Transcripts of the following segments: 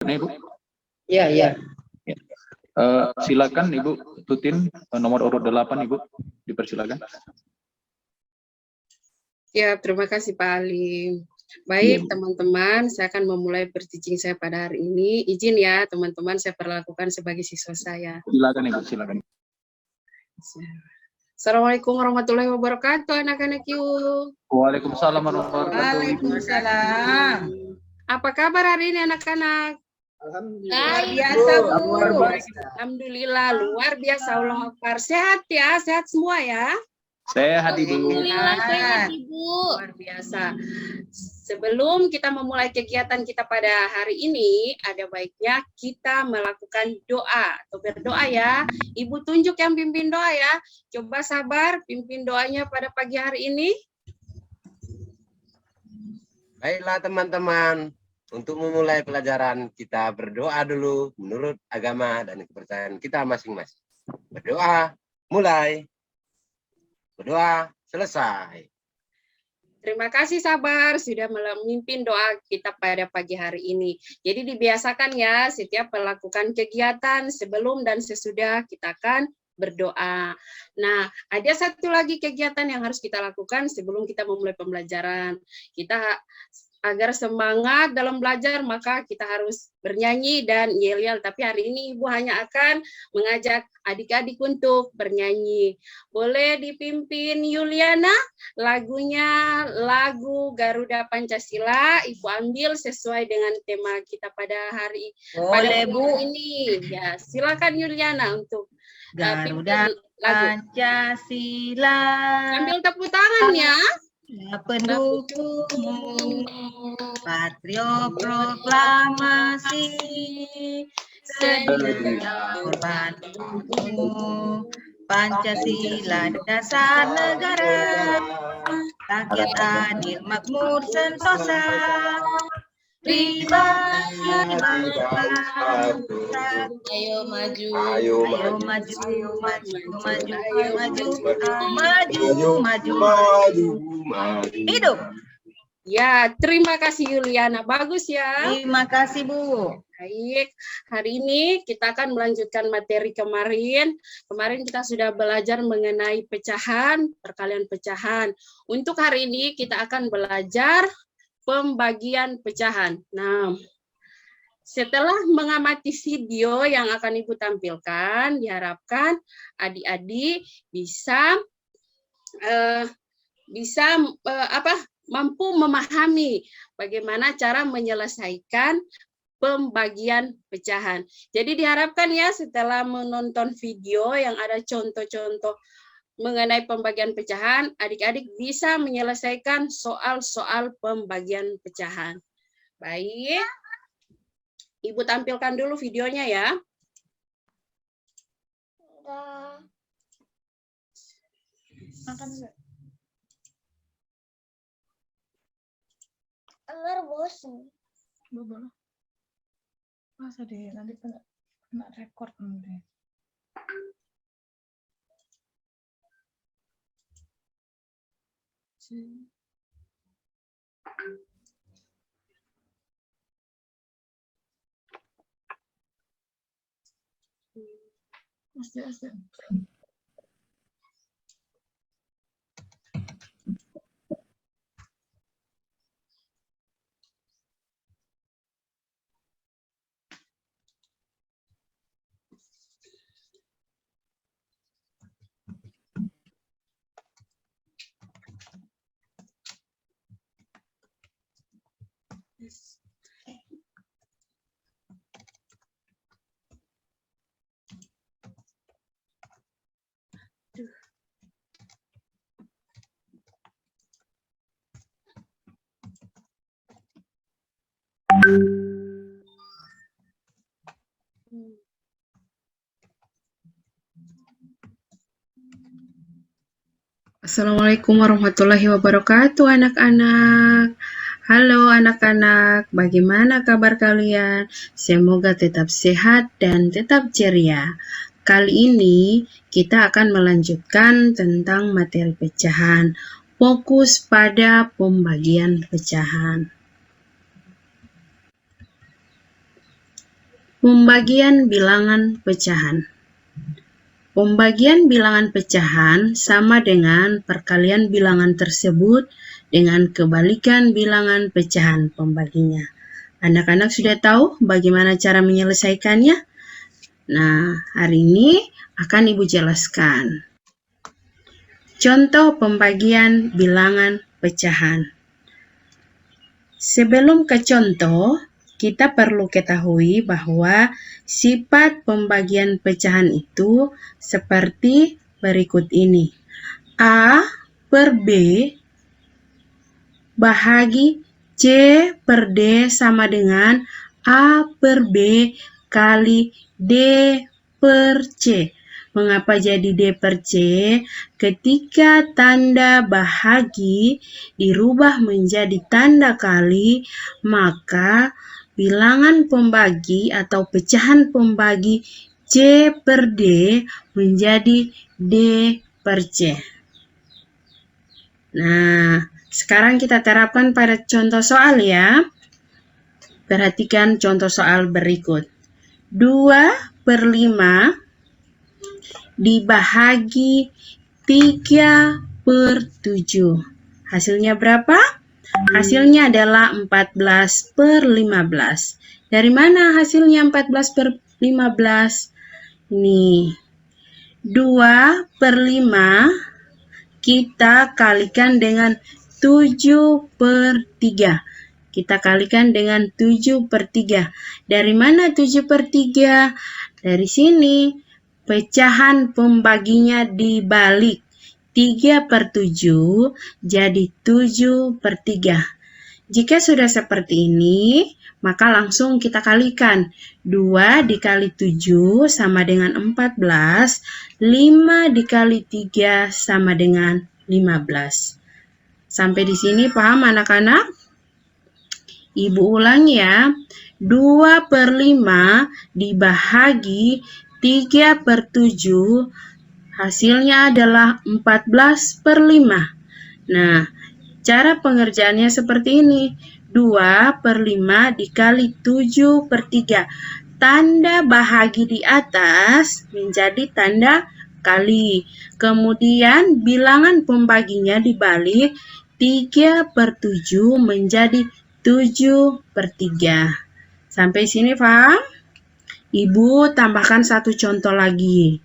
Nih, Bu? Iya, iya. Ya. Silakan Ibu Tutin, nomor urut 8 Ibu, dipersilakan. Ya, terima kasih Pak Ali. Baik teman-teman, saya akan memulai berteaching saya pada hari ini. Izin ya teman-teman, saya perlakukan sebagai siswa saya. Silakan Ibu, silakan. Assalamualaikum warahmatullahi wabarakatuh, anak-anak yuk. Waalaikumsalam warahmatullahi wabarakatuh. Waalaikumsalam. Apa kabar hari ini anak-anak? Luar biasa, Bu. Alhamdulillah, luar biasa. Allah Akbar. Sehat ya, sehat semua ya. Sehat Ibu. Sehat, Ibu. Luar biasa. Sebelum kita memulai kegiatan kita pada hari ini, ada baiknya kita melakukan doa atau berdoa ya. Ibu tunjuk yang pimpin doa ya. Coba sabar, pimpin doanya pada pagi hari ini. Baiklah teman-teman, untuk memulai pelajaran kita berdoa dulu menurut agama dan kepercayaan kita masing-masing. Berdoa, mulai. Berdoa, selesai. Terima kasih Sabar sudah memimpin doa kita pada pagi hari ini. Jadi dibiasakan ya setiap melakukan kegiatan sebelum dan sesudah kita akan berdoa. Nah, ada satu lagi kegiatan yang harus kita lakukan sebelum kita memulai pembelajaran. Kita agar semangat dalam belajar, maka kita harus bernyanyi dan yel-yel. Tapi hari ini Ibu hanya akan mengajak adik-adik untuk bernyanyi. Boleh dipimpin Yuliana, lagunya lagu Garuda Pancasila. Ibu ambil sesuai dengan tema kita pada hari Bu ini. Ya, silakan Yuliana untuk Garuda Pancasila. Sambil tepuk tangan ya. Pendukungmu, Patrio Proklamasi, sedia korban untukmu, Pancasila dasar negara, rakyat adil makmur sentosa, ayo maju, ayo maju, hidup. Ya, terima kasih Yuliana, bagus ya. Terima kasih Bu. Baik, hari ini kita akan melanjutkan materi kemarin. Kemarin kita sudah belajar mengenai pecahan, perkalian pecahan. Untuk hari ini kita akan belajar pembagian pecahan. Nah, setelah mengamati video yang akan Ibu tampilkan, diharapkan adik-adik bisa mampu memahami bagaimana cara menyelesaikan pembagian pecahan. Jadi diharapkan ya setelah menonton video yang ada contoh-contoh mengenai pembagian pecahan, adik-adik bisa menyelesaikan soal-soal pembagian pecahan. Baik. Ibu tampilkan dulu videonya ya. Makan enggak? Enggak bosan. Boleh. Masa deh, nanti kena record nanti. Asli. Assalamualaikum warahmatullahi wabarakatuh anak-anak. Halo anak-anak, bagaimana kabar kalian? Semoga tetap sehat dan tetap ceria. Kali ini kita akan melanjutkan tentang materi pecahan. Fokus pada pembagian pecahan. Pembagian bilangan pecahan. Pembagian bilangan pecahan sama dengan perkalian bilangan tersebut dengan kebalikan bilangan pecahan pembaginya. Anak-anak sudah tahu bagaimana cara menyelesaikannya? Nah, hari ini akan Ibu jelaskan. Contoh pembagian bilangan pecahan. Sebelum ke contoh, kita perlu ketahui bahwa sifat pembagian pecahan itu seperti berikut ini. A per B bahagi C per D sama dengan A per B kali D per C. Mengapa jadi D per C? Ketika tanda bahagi dirubah menjadi tanda kali, maka bilangan pembagi atau pecahan pembagi C per D menjadi D per C. Nah, sekarang kita terapkan pada contoh soal ya. Perhatikan contoh soal berikut. 2 per 5 dibahagi 3 per 7. Hasilnya berapa? Hasilnya adalah 14 per 15. Dari mana hasilnya 14 per 15? Nih, 2 per 5 kita kalikan dengan 7 per 3. Kita kalikan dengan 7 per 3. Dari mana 7 per 3? Dari sini. Pecahan pembaginya dibalik. 3 per 7 jadi 7 per 3. Jika sudah seperti ini, maka langsung kita kalikan. 2 dikali 7 sama dengan 14. 5 dikali 3 sama dengan 15. Sampai di sini paham anak-anak? Ibu ulang ya. 2 per 5 dibahagi 3 per 7, hasilnya adalah 14 per 5. Nah, cara pengerjaannya seperti ini. 2 per 5 dikali 7 per 3. Tanda bahagi di atas menjadi tanda kali. Kemudian bilangan pembaginya dibalik. 3 per 7 menjadi 7 per 3. Sampai sini paham? Ibu tambahkan satu contoh lagi.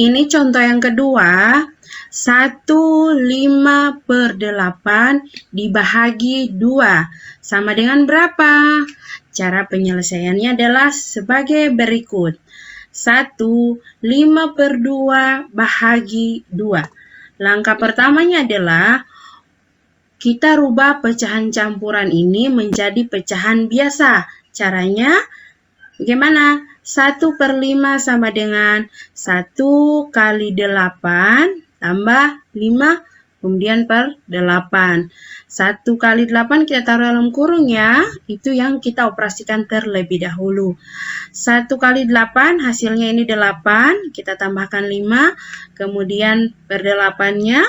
Ini contoh yang kedua. 1/5 per 8 dibahagi 2. Sama dengan berapa? Cara penyelesaiannya adalah sebagai berikut. 1/5 per 2 bahagi 2. Langkah pertamanya adalah kita rubah pecahan campuran ini menjadi pecahan biasa. Caranya bagaimana? 1 per 5 sama dengan 1 kali 8 tambah 5 kemudian per 8. 1 kali 8 kita taruh dalam kurung ya. Itu yang kita operasikan terlebih dahulu. 1 kali 8 hasilnya ini 8. Kita tambahkan 5. Kemudian per 8-nya.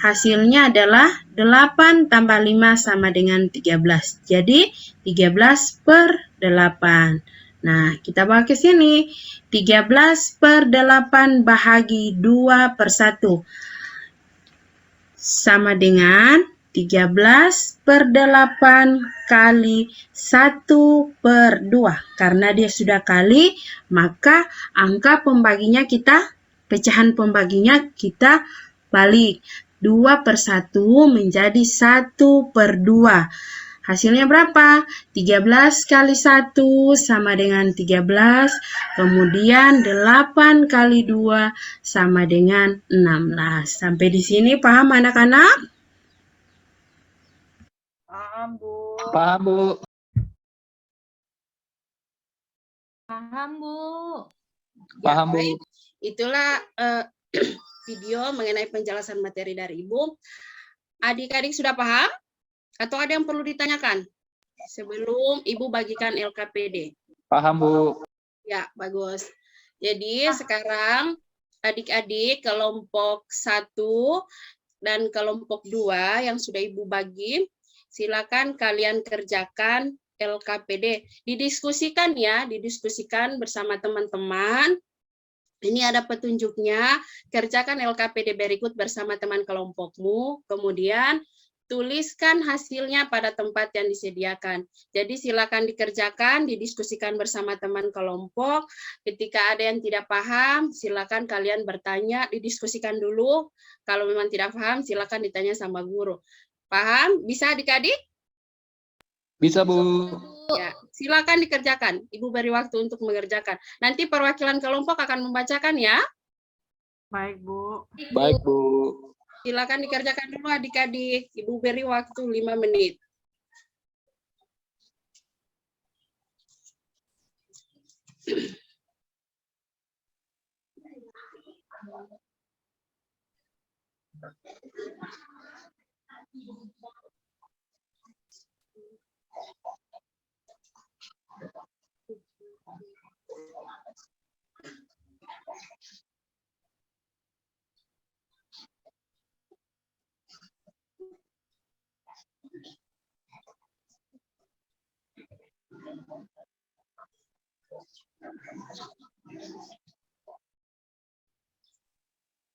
Hasilnya adalah 8 tambah 5 sama dengan 13. Jadi 13 per 8. Nah, kita bawa ke sini. 13 per 8 bahagi 2 per 1. Sama dengan 13 per 8 kali 1 per 2. Karena dia sudah kali, maka angka pembaginya pecahan pembaginya kita balik. 2 per 1 menjadi 1 per 2. Hasilnya berapa? 13 kali 1 sama dengan 13. Kemudian 8 kali 2 sama dengan 16. Sampai di sini paham anak-anak? Paham, Bu. Paham, Bu. Paham, Bu. Paham, Bu. Baik. Itulah video mengenai penjelasan materi dari Ibu. Adik-adik sudah paham? Atau ada yang perlu ditanyakan sebelum Ibu bagikan LKPD? Paham, Bu. Ya, bagus. Jadi sekarang adik-adik kelompok 1 dan kelompok 2 yang sudah Ibu bagi, silakan kalian kerjakan LKPD. Didiskusikan ya, didiskusikan bersama teman-teman. Ini ada petunjuknya, kerjakan LKPD berikut bersama teman kelompokmu, kemudian tuliskan hasilnya pada tempat yang disediakan. Jadi silakan dikerjakan, didiskusikan bersama teman kelompok. Ketika ada yang tidak paham, silakan kalian bertanya, didiskusikan dulu. Kalau memang tidak paham, silakan ditanya sama guru. Paham? Bisa adik-adik? Bisa, Bu. Ya, silakan dikerjakan. Ibu beri waktu untuk mengerjakan. Nanti perwakilan kelompok akan membacakan ya. Baik, Bu. Baik, Bu. Silakan dikerjakan dulu adik-adik. Ibu beri waktu 5 menit.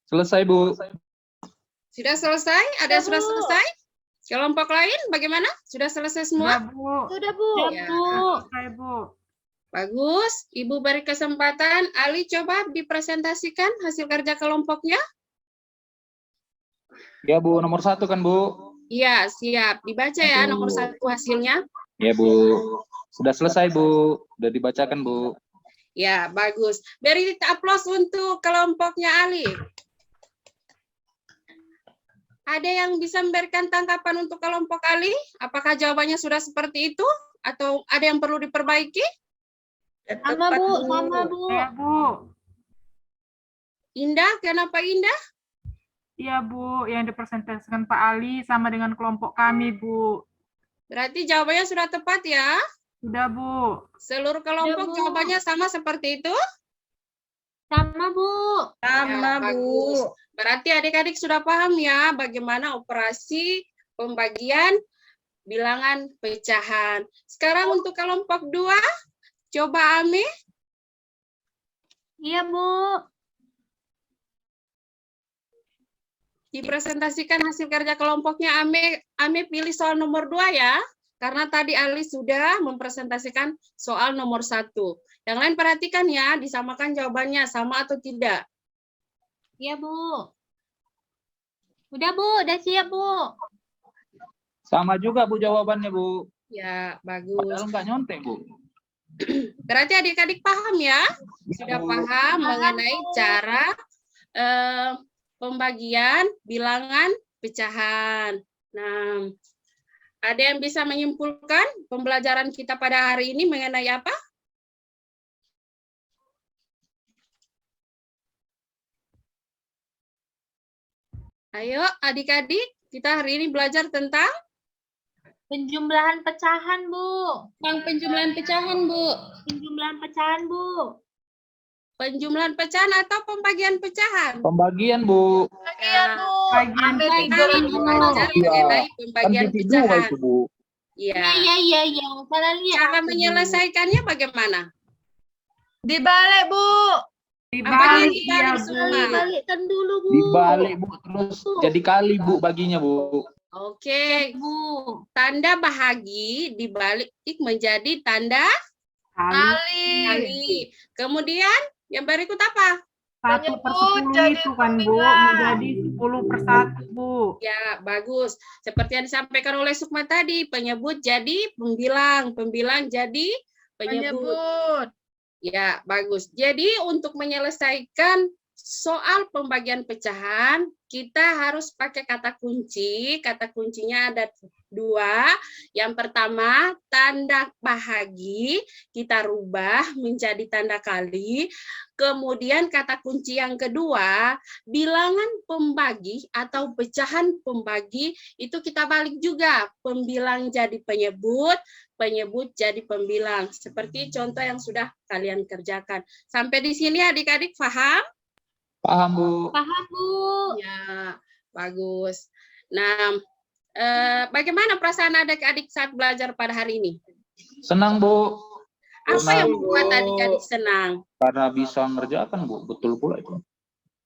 Selesai, Bu. Sudah selesai? Ada yang sudah selesai? Kelompok lain bagaimana? Sudah selesai semua? Sudah, Bu. Sudah, Bu. Ya. Selesai, Bu. Bagus. Ibu beri kesempatan. Ali, coba dipresentasikan hasil kerja kelompoknya. Ya, Bu. Nomor 1 kan, Bu? Iya, siap. Dibaca ya nomor 1 hasilnya. Ya, Bu. Sudah selesai, Bu. Sudah dibacakan, Bu. Ya, bagus. Beri aplaus untuk kelompoknya Ali. Ada yang bisa memberikan tanggapan untuk kelompok Ali? Apakah jawabannya sudah seperti itu? Atau ada yang perlu diperbaiki? Sama, Bu. Sama, Bu. Ya, Bu. Indah, kenapa Indah? Iya, Bu. Yang dipresentasikan Pak Ali sama dengan kelompok kami, Bu. Berarti jawabannya sudah tepat ya? Sudah, Bu. Seluruh kelompok Bu. jawabannya sama seperti itu? Sama, Bu. Ya, bagus. Berarti adik-adik sudah paham ya bagaimana operasi pembagian bilangan pecahan. Sekarang untuk kelompok 2, coba Ame. Iya, Bu. Dipresentasikan hasil kerja kelompoknya. Ame pilih soal nomor 2 ya. Karena tadi Ali sudah mempresentasikan soal nomor 1. Yang lain perhatikan ya, disamakan jawabannya, sama atau tidak. Iya, Bu. Udah, Bu. Udah siap, Bu. Sama juga, Bu, jawabannya, Bu. Ya, bagus. Padahal nggak nyontek, Bu. Berarti adik-adik paham ya? Sudah paham mengenai cara pembagian bilangan pecahan. Nah, ada yang bisa menyimpulkan pembelajaran kita pada hari ini mengenai apa? Ayo adik-adik, kita hari ini belajar tentang Penjumlahan pecahan, Bu. penjumlahan pecahan, Bu. Penjumlahan pecahan, Bu. Penjumlahan pecahan atau pembagian pecahan? Pembagian, Bu. Ya, Bagian kita Bu. belajar mengenai Kan pembagian titik 2 pecahan. itu, Bu. Iya. Iya. Salah lihat. Cara menyelesaikannya bagaimana? Dibalik, Bu. Dibalik, dibalik iya, Bu. semua? Balikkan dulu, Bu. Dibalik, Bu. Terus jadi kali, Bu, baginya, Bu. Oke, Bu. tanda bahagi dibalik menjadi tanda Kali. kali. Kemudian yang berikut apa? 1/10 itu kan, Bu. Menjadi 10/1, Bu. Ya, bagus. Seperti yang disampaikan oleh Sukma tadi, penyebut jadi pembilang, pembilang jadi penyebut. Ya, bagus. Jadi untuk menyelesaikan soal pembagian pecahan, kita harus pakai kata kunci. Kata kuncinya ada 2. Yang pertama, tanda bahagi kita rubah menjadi tanda kali. Kemudian kata kunci yang kedua, bilangan pembagi atau pecahan pembagi itu kita balik juga. Pembilang jadi penyebut, penyebut jadi pembilang. Seperti contoh yang sudah kalian kerjakan. Sampai di sini adik-adik paham? Paham, Bu. Paham, Bu. Ya, bagus. Nah, bagaimana perasaan adik-adik saat belajar pada hari ini? Senang, Bu. Apa yang Senang, membuat Bu. adik-adik senang? Karena bisa ngerjakan, Bu. Betul pula itu.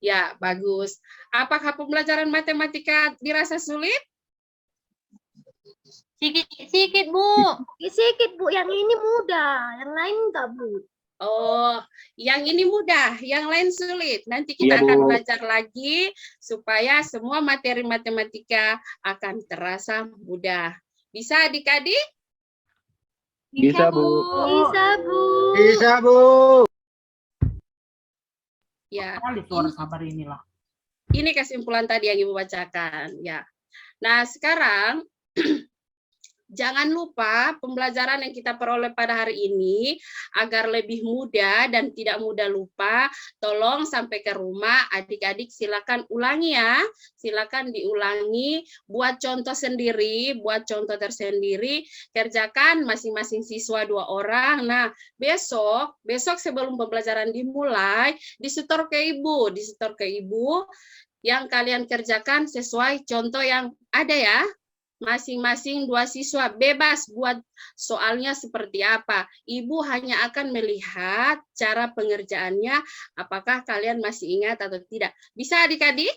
Ya, bagus. Apakah pembelajaran matematika dirasa sulit? Sikit-sikit, Bu. Sikit, Bu. Yang ini mudah, yang lain enggak, Bu. Oh, yang ini mudah, yang lain sulit. Nanti kita Iya, akan Bu. belajar lagi supaya semua materi matematika akan terasa mudah. Bisa adik-adik? Bisa, Bu. Bisa, Bu. Bisa, Bu. Ya, Kali suara sabar inilah. ini kesimpulan tadi yang Ibu bacakan. Ya. Nah, sekarang jangan lupa pembelajaran yang kita peroleh pada hari ini agar lebih mudah dan tidak mudah lupa. Tolong sampai ke rumah adik-adik silakan ulangi ya. Silakan diulangi, buat contoh sendiri, buat contoh tersendiri, kerjakan masing-masing siswa 2 orang. Nah, besok sebelum pembelajaran dimulai, disetor ke Ibu yang kalian kerjakan sesuai contoh yang ada ya. Masing-masing 2 siswa bebas buat soalnya seperti apa. Ibu hanya akan melihat cara pengerjaannya, apakah kalian masih ingat atau tidak. Bisa adik-adik?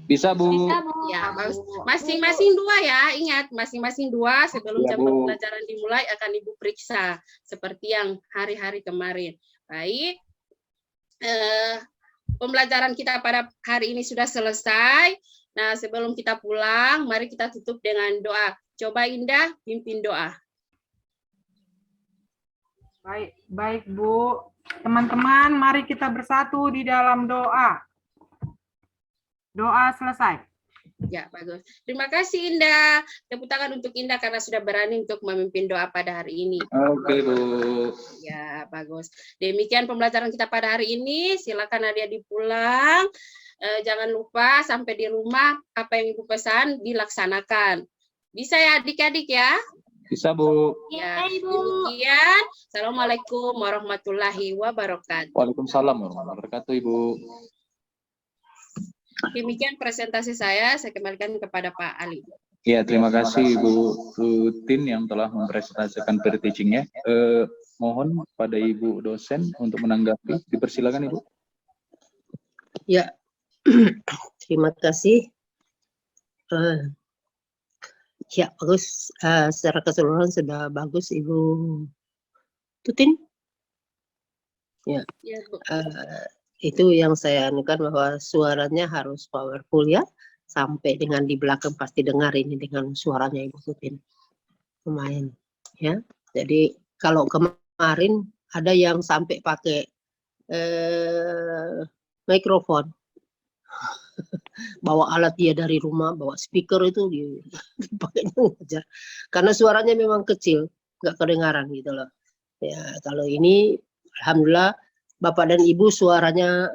Bisa, Bu. Bisa, Bu. Ya, bagus. Masing-masing 2 ya, ingat masing-masing 2 sebelum Ya, jam Bu. pembelajaran dimulai akan Ibu periksa seperti yang hari-hari kemarin. Baik. Pembelajaran kita pada hari ini sudah selesai. Nah, sebelum kita pulang, mari kita tutup dengan doa. Coba Indah pimpin doa. Baik, Bu. Teman-teman, mari kita bersatu di dalam doa. Doa selesai. Ya, bagus. Terima kasih Indah. Tepuk tangan untuk Indah karena sudah berani untuk memimpin doa pada hari ini. Oke, Bu. Ya, bagus. Demikian pembelajaran kita pada hari ini. Silakan adik-adik pulang. Jangan lupa sampai di rumah apa yang Ibu pesan dilaksanakan. Bisa ya adik-adik ya? Bisa, Bu. Ya, Ibu. demikian. Assalamualaikum warahmatullahi wabarakatuh. Waalaikumsalam warahmatullahi wabarakatuh, Ibu. Demikian presentasi saya kembalikan kepada Pak Ali. Ya, terima kasih Ibu Tutin yang telah mempresentasikan peer teaching-nya. Mohon pada Ibu dosen untuk menanggapi. Dipersilakan, Ibu. Ya, terima kasih. Ya, bagus. Secara keseluruhan sudah bagus, Ibu Tutin. Ya, Ya, Bu. itu yang saya anukan bahwa suaranya harus powerful ya, sampai dengan di belakang pasti dengar ini dengan suaranya Ibu Tutin. Lumayan, ya. Jadi kalau kemarin ada yang sampai pakai mikrofon. Bawa alat dia dari rumah, bawa speaker itu dipakainya aja. Karena suaranya memang kecil, nggak kedengaran gitu loh. Ya, kalau ini alhamdulillah Bapak dan Ibu suaranya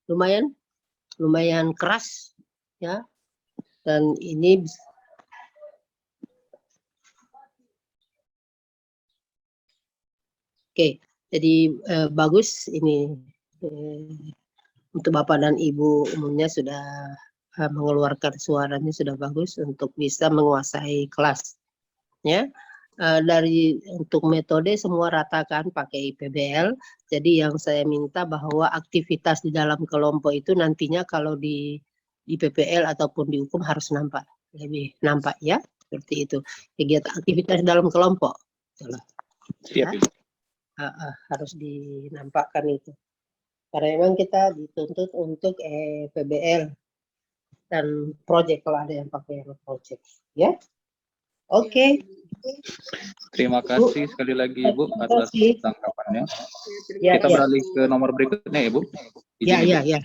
lumayan keras ya. Dan ini oke, jadi bagus ini untuk Bapak dan Ibu umumnya sudah mengeluarkan suaranya sudah bagus untuk bisa menguasai kelas ya. Untuk metode semua ratakan pakai PBL. Jadi yang saya minta bahwa aktivitas di dalam kelompok itu nantinya kalau di PPL ataupun di hukum harus lebih nampak ya, seperti itu. Kegiatan aktivitas dalam kelompok. Siap, Ibu. Harus dinampakkan itu. Karena memang kita dituntut untuk PBL dan proyek kalau ada yang pakai proyek ya. Oke. Terima kasih sekali lagi Ibu atas tanggapannya. Ya, Kita beralih ke nomor berikutnya, Ibu. Ya, Izin, Ibu. ya.